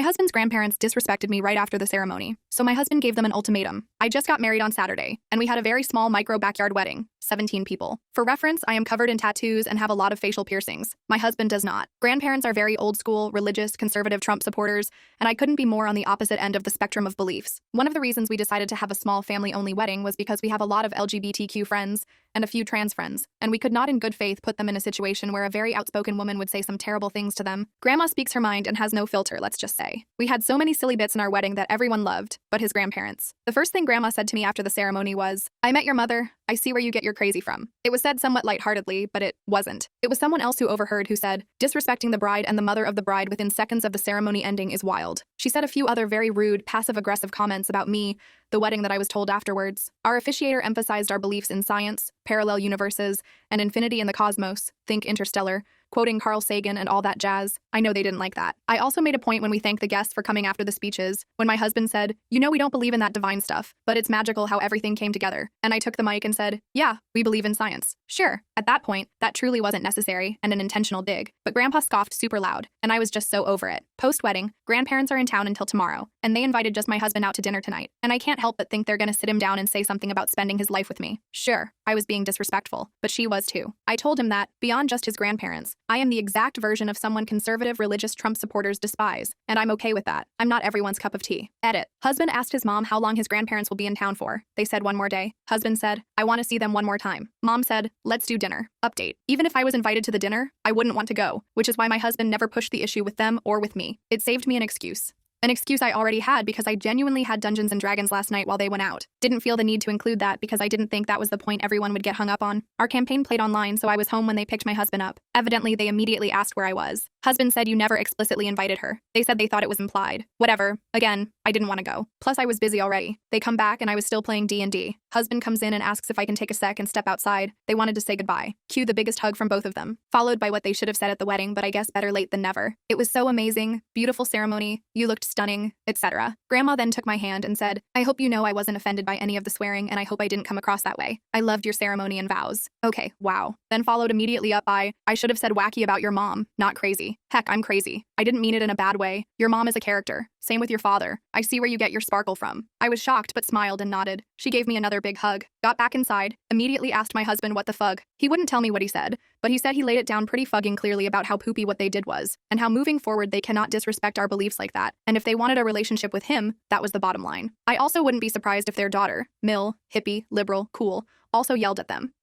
husband's grandparents disrespected me right after the ceremony, so my husband gave them an ultimatum. I just got married on Saturday, and we had a very small micro backyard wedding, 17 people. For reference, I am covered in tattoos and have a lot of facial piercings. My husband does not. Grandparents are very old school, religious, conservative Trump supporters, and I couldn't be more on the opposite end of the spectrum of beliefs. One of the reasons we decided to have a small family-only wedding was because we have a lot of LGBTQ friends and a few trans friends, and we could not in good faith put them in a situation where a very outspoken woman would say some terrible things to them. Grandma speaks her mind and has no filter, let's just say. We had so many silly bits in our wedding that everyone loved, but his grandparents. The first thing Grandma said to me after the ceremony was, "I met your mother. I see where you get your crazy from." It was said somewhat lightheartedly, but it wasn't. It was someone else who overheard who said, "Disrespecting the bride and the mother of the bride within seconds of the ceremony ending is wild." She said a few other very rude, passive-aggressive comments about me, the wedding that I was told afterwards. Our officiator emphasized our beliefs in science, parallel universes, and infinity in the cosmos, think Interstellar, quoting Carl Sagan and all that jazz. I know they didn't like that. I also made a point when we thanked the guests for coming after the speeches, when my husband said, "You know we don't believe in that divine stuff, but it's magical how everything came together." And I took the mic and said, "Yeah, we believe in science." Sure, at that point, that truly wasn't necessary and an intentional dig, but Grandpa scoffed super loud, and I was just so over it. Post-wedding, grandparents are in town until tomorrow, and they invited just my husband out to dinner tonight, and I can't help but think they're gonna sit him down and say something about spending his life with me. Sure, I was being disrespectful, but she was too. I told him that, beyond just his grandparents, I am the exact version of someone conservative religious Trump supporters despise, and I'm okay with that. I'm not everyone's cup of tea. Edit. Husband asked his mom how long his grandparents will be in town for. They said one more day. Husband said, "I want to see them one more time." Mom said, "Let's do dinner." Update. Even if I was invited to the dinner, I wouldn't want to go, which is why my husband never pushed the issue with them or with me. It saved me an excuse. An excuse I already had because I genuinely had Dungeons & Dragons last night while they went out. Didn't feel the need to include that because I didn't think that was the point everyone would get hung up on. Our campaign played online, so I was home when they picked my husband up. Evidently, they immediately asked where I was. Husband said you never explicitly invited her. They said they thought it was implied. Whatever. Again, I didn't want to go. Plus, I was busy already. They come back and I was still playing D&D. Husband comes in and asks if I can take a sec and step outside. They wanted to say goodbye. Cue the biggest hug from both of them. Followed by what they should have said at the wedding, but I guess better late than never. It was so amazing. Beautiful ceremony. You looked stunning, etc. Grandma then took my hand and said, "I hope you know I wasn't offended by any of the swearing and I hope I didn't come across that way. I loved your ceremony and vows." Okay, wow. Then followed immediately up by, "I should have said wacky about your mom, not crazy." Heck, I'm crazy. I didn't mean it in a bad way. Your mom is a character. Same with your father. I see where you get your sparkle from. I was shocked but smiled and nodded. She gave me another big hug. Got back inside, immediately asked my husband what the fug. He wouldn't tell me what he said, but he said he laid it down pretty fucking clearly about how poopy what they did was, and how moving forward they cannot disrespect our beliefs like that, and if they wanted a relationship with him, that was the bottom line. I also wouldn't be surprised if their daughter, Mill, hippie, liberal, cool, also yelled at them.